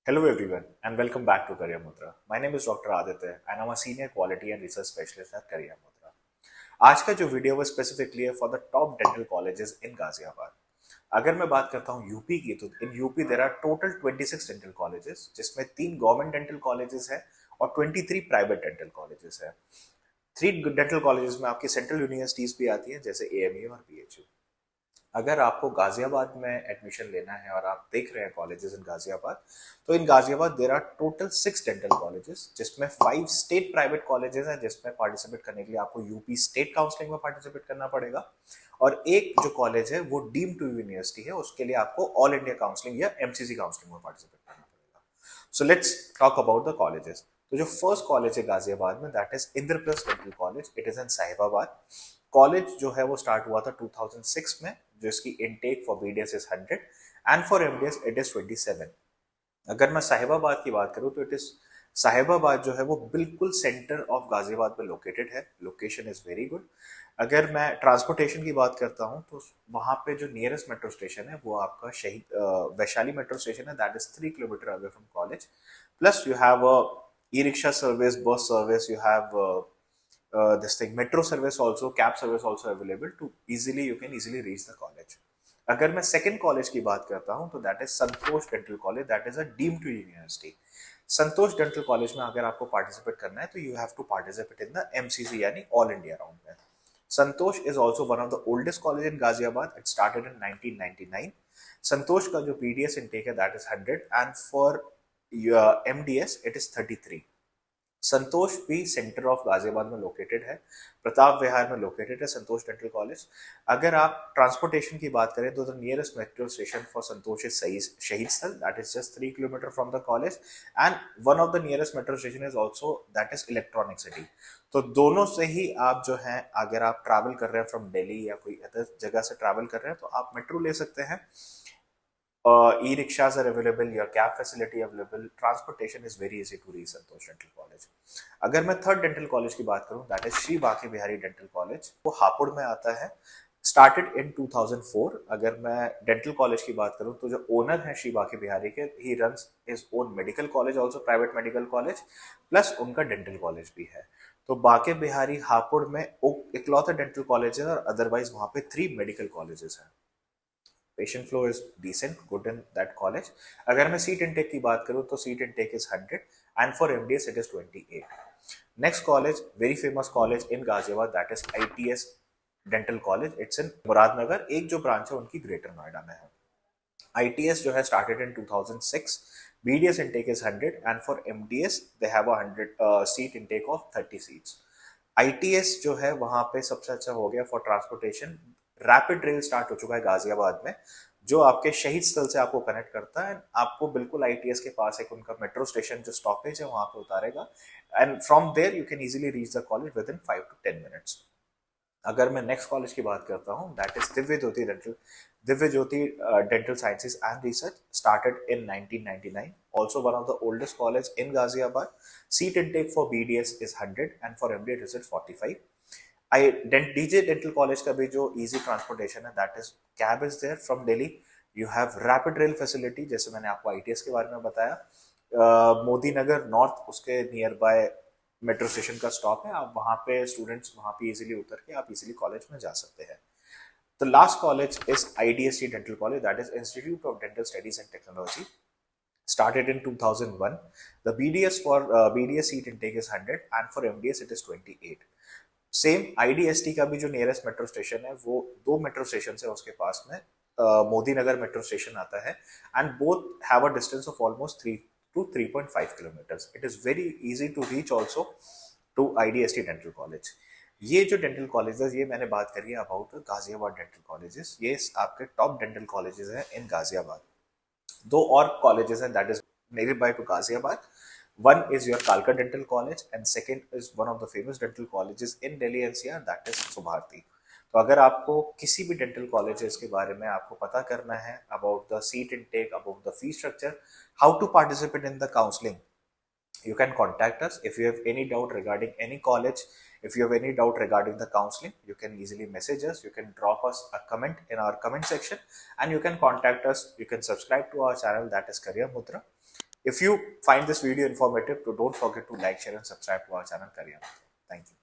Hello everyone and welcome back to Career Mudra. My name is Dr. Aditya and I'm a Senior Quality and Research Specialist at Career Mudra. आज का जो video वो specifically है for the top dental colleges in Ghaziabad. अगर मैं बात करता हूँ यूपी की तो in UP there are total 26 dental colleges जिसमें 3 गवर्नमेंट डेंटल कॉलेजेस हैं और 23 प्राइवेट डेंटल कॉलेजेस हैं। 3 डेंटल कॉलेजेस में आपकी सेंट्रल यूनिवर्सिटीज भी आती हैं जैसे एएमयू और बीएचयू। अगर आपको गाजियाबाद में एडमिशन लेना है और आप देख रहे हैं कॉलेजेस इन गाजियाबाद, तो in Ghaziabad there are total 6 dental colleges जिसमें 5 स्टेट प्राइवेट कॉलेजेस हैं जिसमें पार्टिसिपेट करने के लिए आपको यूपी स्टेट काउंसलिंग में पार्टिसिपेट करना पड़ेगा। और एक जो कॉलेज है वो डीम टू यूनिवर्सिटी है, उसके लिए आपको ऑल इंडिया काउंसलिंग या एमसीसी काउंसलिंग में पार्टिसिपेट करना पड़ेगा। So let's talk about the colleges. तो जो फर्स्ट कॉलेज है गाजियाबाद में that is Indraprastha dental college. It is in Sahibabad. College जो है वो स्टार्ट हुआ था 2006 में, जो इसकी intake for BDS is 100 and for MDS it is 27। अगर मैं साहिबाबाद की बात करूं तो इट इज साहिबाबाद जो है वो बिल्कुल सेंटर ऑफ गाजियाबाद में लोकेटेड है। Location is very good. अगर मैं ट्रांसपोर्टेशन की बात करता हूं तो वहां पे जो नियरेस्ट मेट्रो स्टेशन है वो आपका शहीद वैशाली मेट्रो स्टेशन है, that is 3 kilometre away from college. Plus you have e rickshaw service, bus service, you have this thing metro service also, cab service also available to easily you can easily reach the college. अगर मैं second college की बात करता हूं तो that is Santosh dental college, that is a deem to university. Santosh dental college में अगर आपको पार्टिसिपेट करना है तो you have to participate in the MCC यानी ऑल इंडिया राउंड में। Santosh is also one of the oldest college in Ghaziabad. It started in 1999। Santosh का जो पीडीएस इनटेक है that is 100 and for MDS it is 33। Santosh भी centre of Ghaziabad में located है, प्रताप विहार में located है संतोष डेंटल कॉलेज। अगर आप ट्रांसपोर्टेशन की बात करें तो the nearest metro station for Santosh is शहीद स्थल, that is just 3 kilometre from the college. And one of the nearest metro station is also that is electronic city. तो दोनों से ही आप जो है, अगर आप ट्रैवल कर रहे हैं फ्रॉम दिल्ली या कोई अदर जगह से ट्रैवल कर रहे हैं तो आप मेट्रो ले सकते हैं। E-rickshaws are available, your cab facility available, transportation is very easy to reach Santosh dental college. अगर मैं थर्ड डेंटल कॉलेज की बात करूं that is Shri Banke Bihari dental college, वो हापुड़ में आता है। Started in 2004। अगर मैं डेंटल कॉलेज की बात करूं तो जो ओनर है श्री बांके बिहारी के, he runs his own medical college also, private medical college, plus उनका डेंटल कॉलेज भी है। तो बांके बिहारी हापुड़ में इकलौता डेंटल कॉलेज है और अदरवाइज वहां पे 3 मेडिकल कॉलेजेस हैं। Patient flow is decent good in that college. अगर मैं सीट इनटेक की बात करूं तो seat intake is 100 and for MDS it is 28। Next college, very famous college in Ghaziabad, that is ITS dental college. It's in Muradnagar. एक जो branch है उनकी ग्रेटर नोएडा में है। आईटीएस जो है started in 2006। BDS intake is 100 and for MDS they have a 100 seat intake of 30 seats. ITS जो है वहां पे सबसे अच्छा हो गया for transportation. Rapid rail start हो चुका है गाजियाबाद में, जो आपके शहीद स्थल से आपको कनेक्ट करता है। आपको बिल्कुल आईटीएस के पास एक उनका मेट्रो स्टेशन जो स्टॉपेज है वहां पे उतारेगा and from there you can easily reach the college within 5 to 10 minutes. अगर मैं नेक्स्ट कॉलेज की बात करता हूँ that is Divya Jyoti dental sciences and research, started in 1999, also one of the oldest college in Ghaziabad. Seat intake for BDS is 100 and for MD it is at 45. DJ dental college का भी जो easy transportation है that is cab is there from Delhi. You have rapid rail facility, जैसे मैंने आपको ITS के बारे में बताया। मोदी नगर नॉर्थ उसके नियर बाय मेट्रो स्टेशन का स्टॉप है। आप वहां पे स्टूडेंट्स वहां पे इजीली उतर के आप इजीली कॉलेज में जा सकते हैं। The last college is IDST dental college, that is institute of dental studies and technology, started in 2001. The BDS seat intake is 100 and for MDS it is 28. Same IDST का भी जो nearest metro station है वो 2 metro station है उसके पास में। मोदी नगर metro station आता है and both have a distance of almost 3 to 3.5 kilometres. It is very easy to reach also to IDST dental college. ये जो डेंटल कॉलेजेस, ये मैंने बात करी है अबाउट गाजियाबाद डेंटल कॉलेजेस, ये आपके टॉप डेंटल कॉलेजेस हैं इन गाजियाबाद। दो और कॉलेजेस हैं that is nearby by to Ghaziabad. One is your Kalka Dental College and second is one of the famous dental colleges in Delhi NCR, that is Subharti. तो अगर आपको किसी भी dental colleges के बारे में आपको पता करना है about the seat intake, about the fee structure, how to participate in the counselling, you can contact us. If you have any doubt regarding any college, if you have any doubt regarding the counseling, you can easily message us. You can drop us a comment in our comment section and you can contact us. You can subscribe to our channel, that is Career Mudra. If you find this video informative, don't forget to like, share and subscribe to our channel Career Method. Thank you.